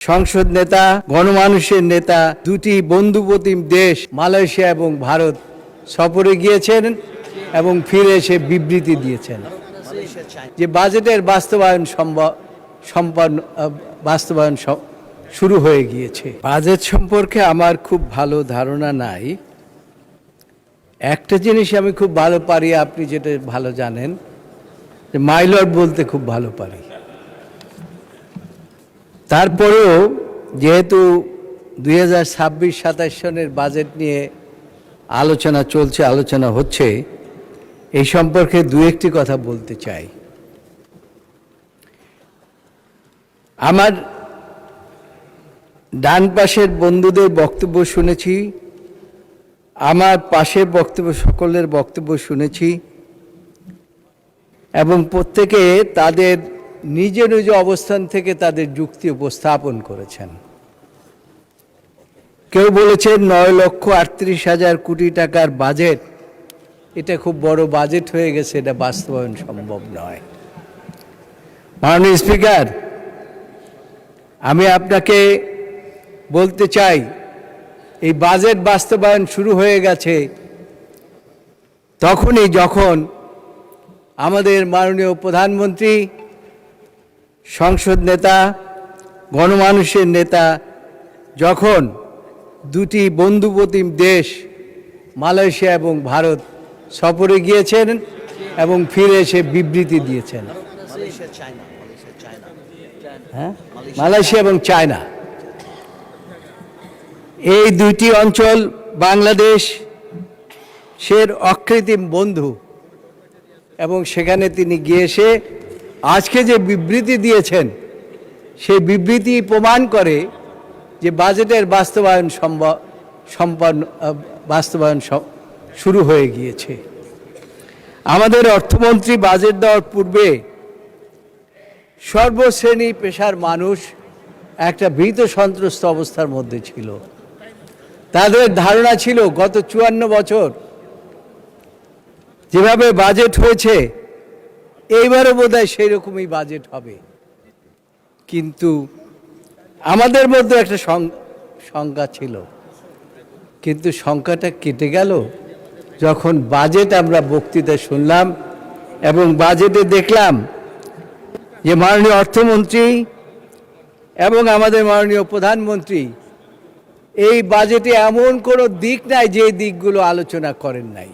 সংসদ নেতা, গণমানুষের নেতা, দুটি বন্ধুপ্রতিম দেশ মালয়েশিয়া এবং ভারত সফরে গিয়েছেন এবং ফিরে এসে বিবৃতি দিয়েছেন যে বাজেটের বাস্তবায়ন শুরু হয়ে গিয়েছে। বাজেট সম্পর্কে আমার খুব ভালো ধারণা নাই। একটা জিনিস আমি খুব ভালো পারি, আপনি যেটা ভালো জানেন, যে মাইলর্ড বলতে খুব ভালো পারি। তারপরেও যেহেতু 2026-27 সনের বাজেট নিয়ে আলোচনা চলছে, আলোচনা হচ্ছে, এই সম্পর্কে দু একটি কথা বলতে চাই। আমার ডান পাশের বন্ধুদের বক্তব্য শুনেছি, আমার পাশের সকলের বক্তব্য শুনেছি এবং প্রত্যেকে তাদের নিজ নিজ অবস্থান থেকে তাদের যুক্তি উপস্থাপন করেছেন। কেউ বলেছেন 9,38,000 কোটি টাকার বাজেট, এটা খুব বড় বাজেট হয়ে গেছে, এটা বাস্তবায়ন সম্ভব নয়। মাননীয় স্পিকার, আমি আপনাকে বলতে চাই, এই বাজেট বাস্তবায়ন শুরু হয়ে গেছে তখনই যখন আমাদের মাননীয় প্রধানমন্ত্রী, সংসদ নেতা, গণমানুষের নেতা যখন দুটি বন্ধুপ্রতিম দেশ মালয়েশিয়া এবং ভারত সফরে গিয়েছেন এবং ফিরে এসে বিবৃতি দিয়েছেন। মালয়েশিয়া এবং চায়না, এই দুইটি অঞ্চল বাংলাদেশের অকৃত্রিম বন্ধু এবং সেখানে তিনি গিয়ে এসে আজকে যে বিবৃতি দিয়েছেন, সেই বিবৃতি প্রমাণ করে যে বাজেটের বাস্তবায়ন শুরু হয়ে গিয়েছে। আমাদের অর্থমন্ত্রী বাজেট দেওয়ার পূর্বে সর্বশ্রেণী পেশার মানুষ একটা ভীত সন্ত্রস্ত অবস্থার মধ্যে ছিল। তাদের ধারণা ছিল গত 54 বছর যেভাবে বাজেট হয়েছে, এইবারও বোধহয় সেই রকমই বাজেট হবে। কিন্তু আমাদের মধ্যে একটা শঙ্কা ছিল, কিন্তু শঙ্কাটা কেটে গেল যখন বাজেট আমরা বক্তৃতা শুনলাম এবং বাজেটে দেখলাম যে মাননীয় অর্থমন্ত্রী এবং আমাদের মাননীয় প্রধানমন্ত্রী এই বাজেটে এমন কোনো দিক নাই যে দিকগুলো আলোচনা করেন নাই।